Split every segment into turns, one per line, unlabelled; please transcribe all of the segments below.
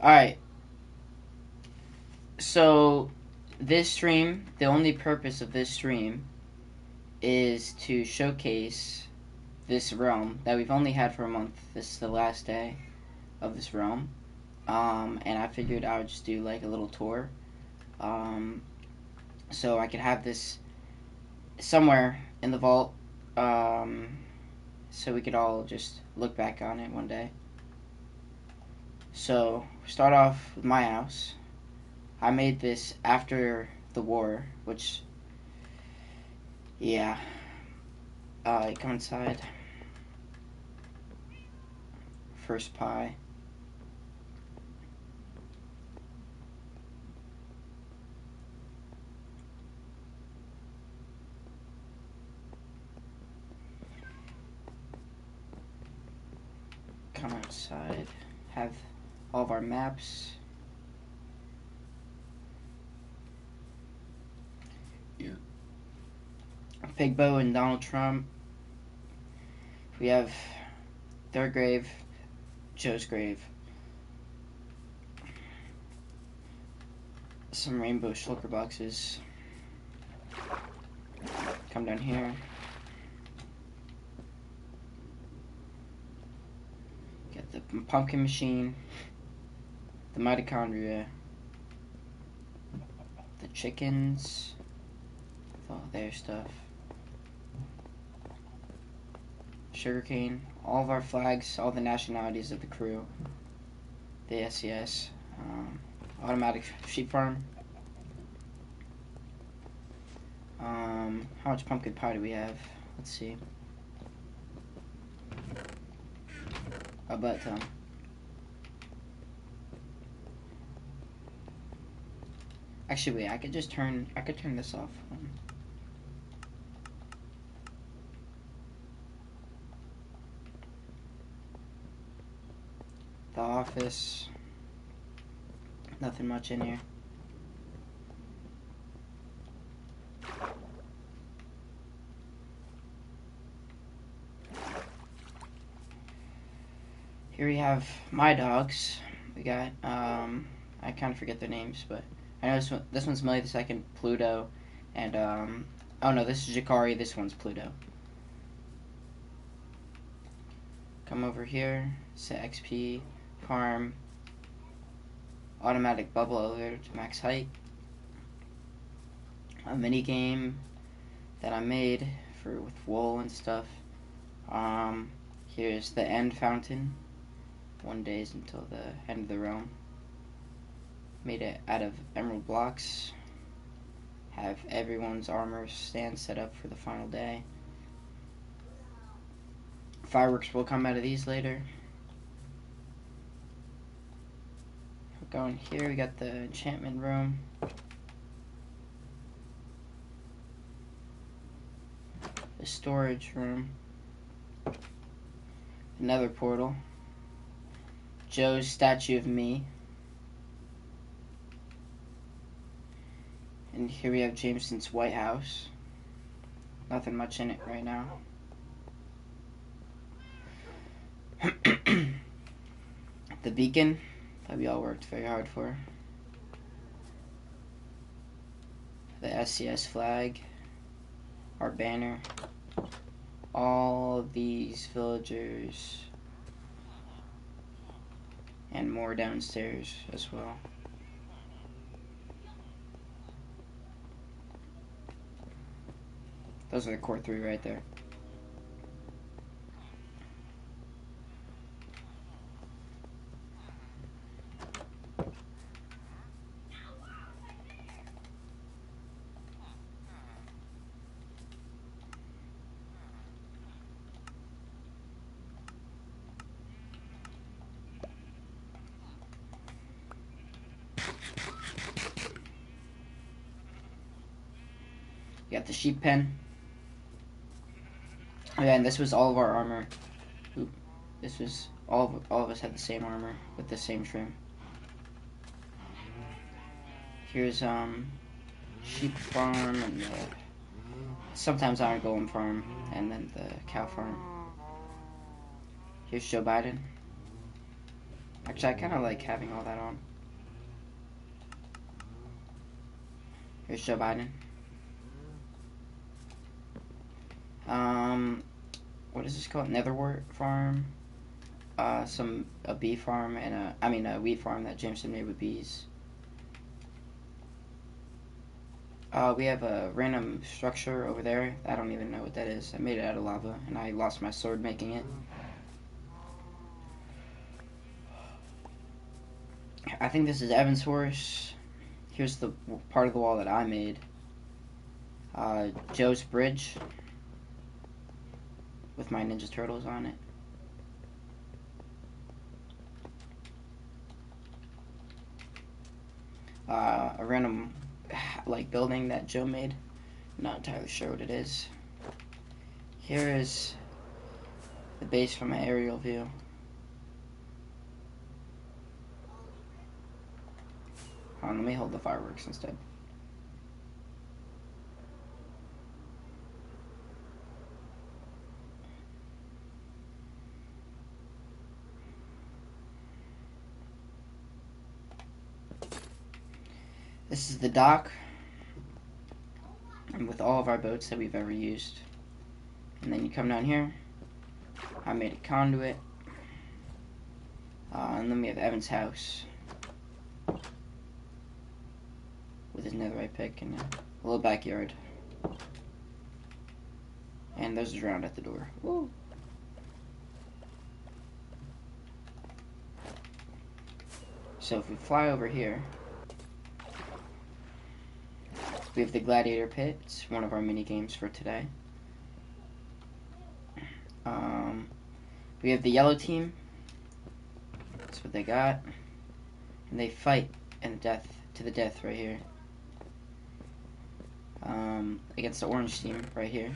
Alright, so this stream, the only purpose of this stream is to showcase this realm that we've only had for a month. This is the last day of this realm. And I figured I would just do like a little tour. So I could have this somewhere in the vault. So we could all just look back on it one day. So, start off with my house. I made this after the war, which, yeah. Come inside. First pie. Come outside. Have all of our maps. Yeah. Figbo and Donald Trump. We have their grave, Joe's grave. Some rainbow shulker boxes. Come down here. Get the pumpkin machine. The mitochondria. The chickens. With all their stuff. Sugarcane. All of our flags. All the nationalities of the crew. The SCS. Automatic sheep farm. How much pumpkin pie do we have? Let's see. A butt ton. Actually, wait. I could turn this off. The office. Nothing much in here. Here we have my dogs. We got, I kind of forget their names, but I know this one's Millie the Second, Pluto, and, oh no, this is Jakari, this one's Pluto. Come over here, set XP, farm, automatic bubble elevator to max height, a mini game that I made with wool and stuff. Here's the end fountain. 1 days until the end of the realm. Made it out of emerald blocks. Have everyone's armor stand set up for the final day. Fireworks will come out of these later. Going here, we got the enchantment room. The storage room. Another portal. Joe's statue of me. And here we have Jameson's White House. Nothing much in it right now. The beacon that we all worked very hard for. The SCS flag. Our banner. All of these villagers. And more downstairs as well. Those are the core 3 right there. We got the sheep pen. Oh yeah, and this was all of our armor. Oop. This was all of us had the same armor with the same trim. Here's sheep farm and sometimes iron golem farm and then the cow farm. Here's Joe Biden. Actually, I kind of like having all that on. Here's Joe Biden. What is this called? Netherwort farm. A bee farm and a wheat farm that Jameson made with bees. We have a random structure over there. I don't even know what that is. I made it out of lava, and I lost my sword making it. I think this is Evan's horse. Here's the part of the wall that I made. Joe's bridge with my Ninja Turtles on it. A random building that Joe made. Not entirely sure what it is. Here is the base from my aerial view. Hold on, let me hold the fireworks instead. This is the dock, and with all of our boats that we've ever used. And then you come down here. I made a conduit. And then we have Evan's house with his netherite pick and a little backyard. And there's a drowned at the door. Woo! So if we fly over here, we have the Gladiator Pit. It's one of our mini games for today. We have the yellow team. That's what they got. And they fight to the death right here. Against the orange team right here.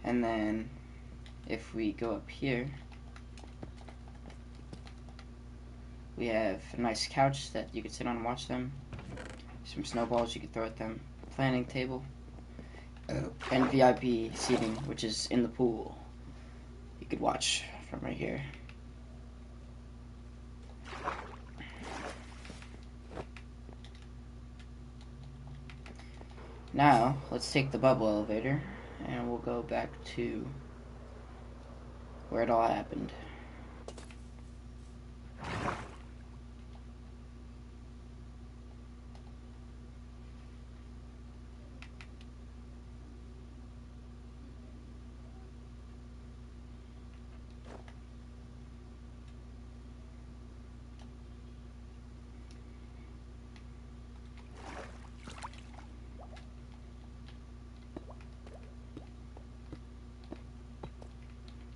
And then if we go up here, we have a nice couch that you could sit on and watch them. Some snowballs you could throw at them. Planning table. And VIP seating, which is in the pool. You could watch from right here. Now, let's take the bubble elevator and we'll go back to where it all happened.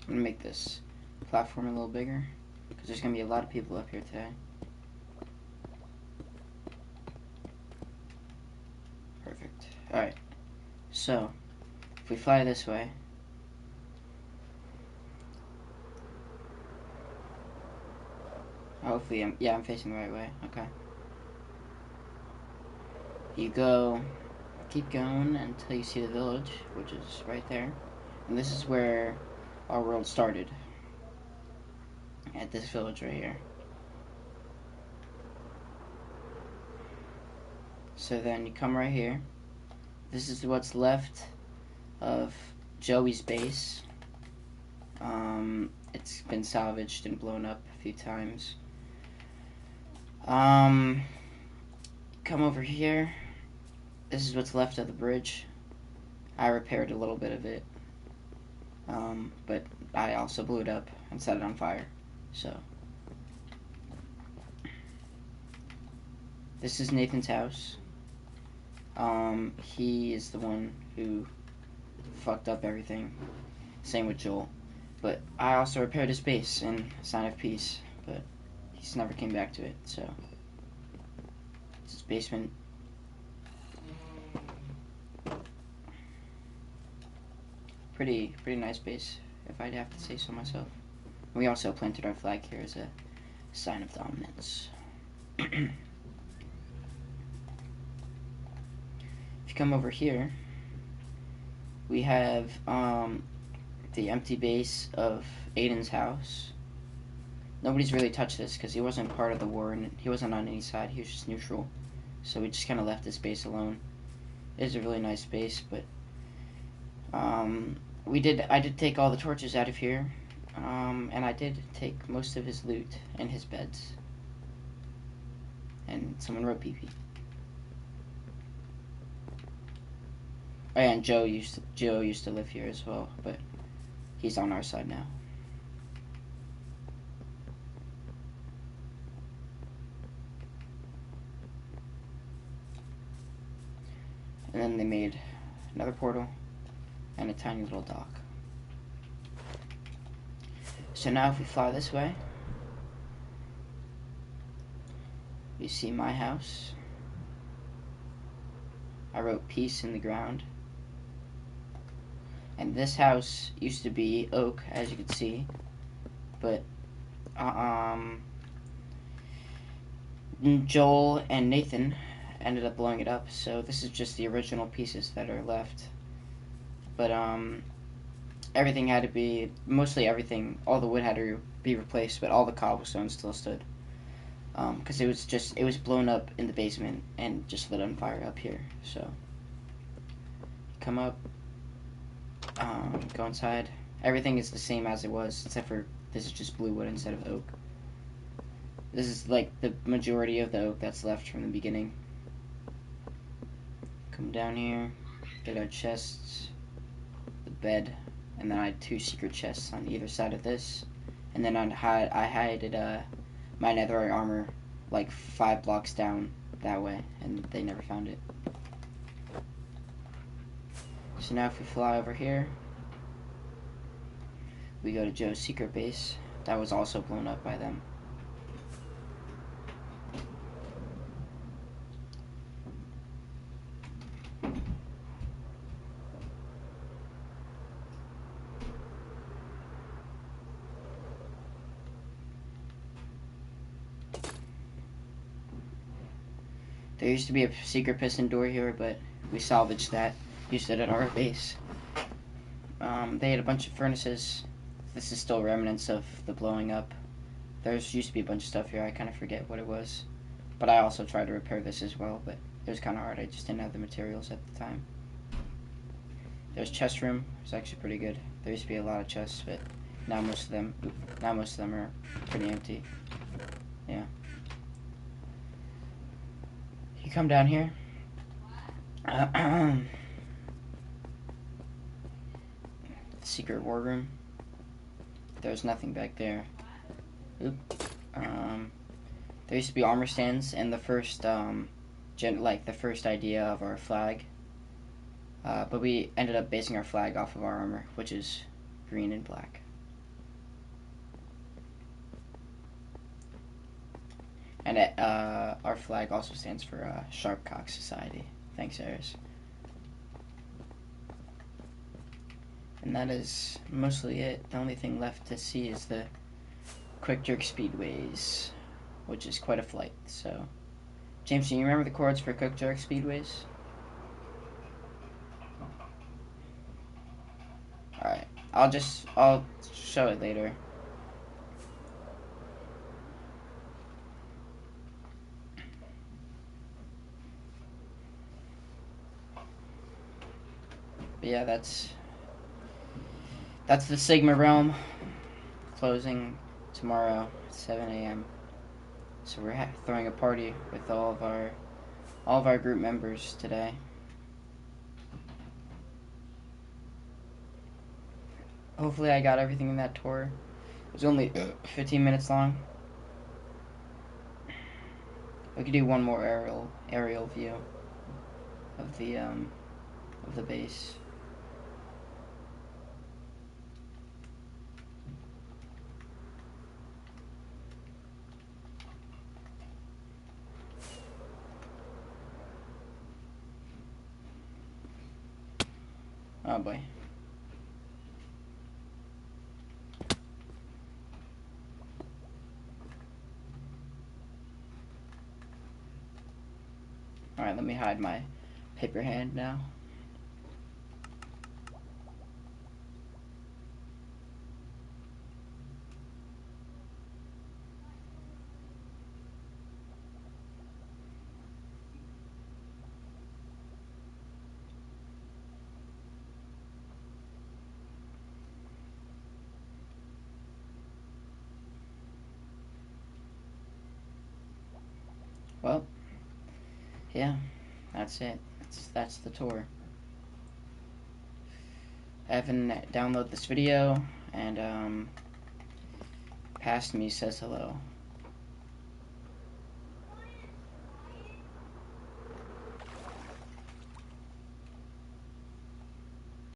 I'm gonna make this platform a little bigger because there's gonna be a lot of people up here today. Perfect. Alright, so if we fly this way, hopefully I'm facing the right way. Okay. You keep going until you see the village, which is right there. And this is where our world started. At this village right here. So then you come right here. This is what's left of Joey's base. It's been salvaged and blown up a few times. Come over here. This is what's left of the bridge. I repaired a little bit of it. But I also blew it up and set it on fire. So this is Nathan's house. He is the one who fucked up everything. Same with Joel. But I also repaired his base in sign of peace, but he's never came back to it, so it's his basement. Pretty nice base, if I'd have to say so myself. We also planted our flag here as a sign of dominance. If you come over here, we have the empty base of Aiden's house. nobody's really touched this because he wasn't part of the war and he wasn't on any side. He was just neutral. So we just kind of left this base alone. It is a really nice base, but I did take all the torches out of here, and I did take most of his loot and his beds. And someone wrote PP. Oh, yeah, and Joe used to live here as well, but he's on our side now. And then they made another portal and a tiny little dock. So now if we fly this way, you see my house. I wrote peace in the ground. And this house used to be oak, as you can see, but Joel and Nathan ended up blowing it up, so this is just the original pieces that are left. But everything had to be, mostly everything, all the wood had to be replaced, but all the cobblestone still stood. Because it was blown up in the basement and just lit on fire up here. So come up, go inside. Everything is the same as it was, except for this is just blue wood instead of oak. This is like the majority of the oak that's left from the beginning. Come down here, get our chests, the bed, and then I had 2 secret chests on either side of this. And then I hid my netherite armor like 5 blocks down that way, and they never found it. So now if we fly over here, we go to Joe's secret base. That was also blown up by them. There used to be a secret piston door here, but we salvaged that, used it at our base. They had a bunch of furnaces. This is still remnants of the blowing up. There's used to be a bunch of stuff here, I kind of forget what it was. But I also tried to repair this as well, but it was kind of hard, I just didn't have the materials at the time. There's chest room, it's actually pretty good. There used to be a lot of chests, but now most of them are pretty empty. Yeah. You come down here. Secret war room. There's nothing back there. Oop. There used to be armor stands and the first the first idea of our flag. But we ended up basing our flag off of our armor, which is green and black. And our flag also stands for Sharpcock Society. Thanks, Eris. And that is mostly it. The only thing left to see is the quick jerk speedways, which is quite a flight. So, James, do you remember the chords for quick jerk speedways? Alright, I'll show it later. But yeah, that's the Sigma Realm, closing tomorrow at 7 a.m. So we're throwing a party with all of our group members today. Hopefully I got everything in that tour. It was only 15 minutes long. We could do one more aerial view of the base. Oh boy. Alright, let me hide my paper hand now. well, yeah, that's it. That's the tour. Evan, download this video, and past me says hello.